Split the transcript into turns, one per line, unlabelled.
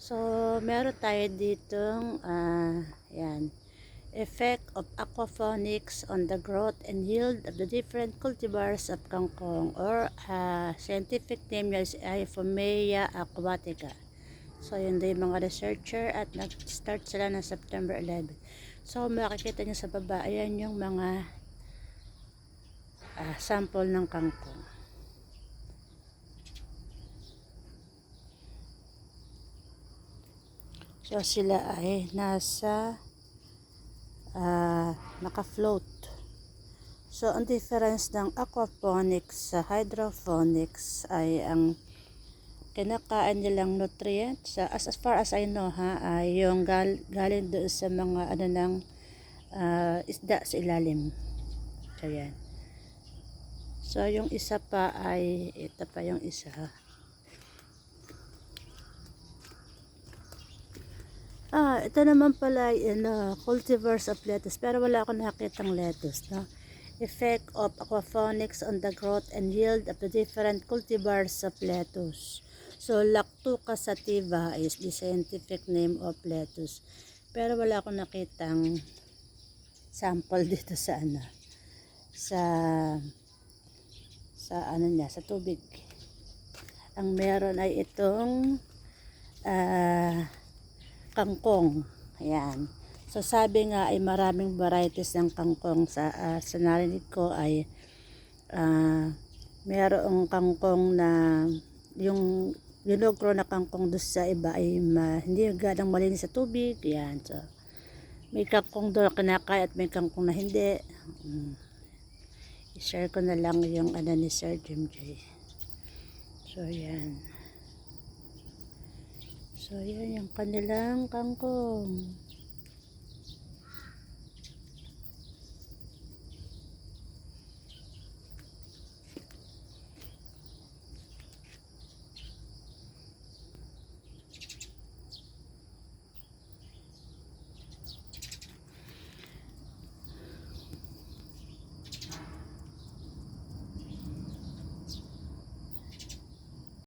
So, meron tayo ditong yan, effect of aquaponics on the growth and yield of the different cultivars of kangkong, or scientific name niya is Iphomea aquatica. So, yun din yung mga researcher at nag-start sila ng September 11. So, makikita nyo sa baba, ayan yung mga sample ng kangkong. So, sila ay nasa naka-float. So, ang difference ng aquaponics sa hydroponics ay ang kinakain nilang nutrients, as far as I know ay yung galing doon sa mga ng isda sa ilalim. So, yan. So, yung isa pa ay, ito pa yung isa. Ito naman pala cultivars of lettuce, pero wala akong nakitang lettuce, no? Effect of aquaponics on the growth and yield of the different cultivars of lettuce. So, Lactuca sativa is the scientific name of lettuce. Pero wala akong nakitang sample dito sa sa tubig. Ang meron ay itong kangkong. Ayan. So, sabi nga ay maraming varieties ng kangkong. Sa narinig ko ay mayroong kangkong na yung ginogro na kangkong doon sa iba ay hindi ganang malinis sa tubig. Ayan. So, may kangkong doon kinakain at may kangkong na hindi. I-share ko na lang yung ni Sir Jim J. So, yan. So, yan yung kanilang kangkong.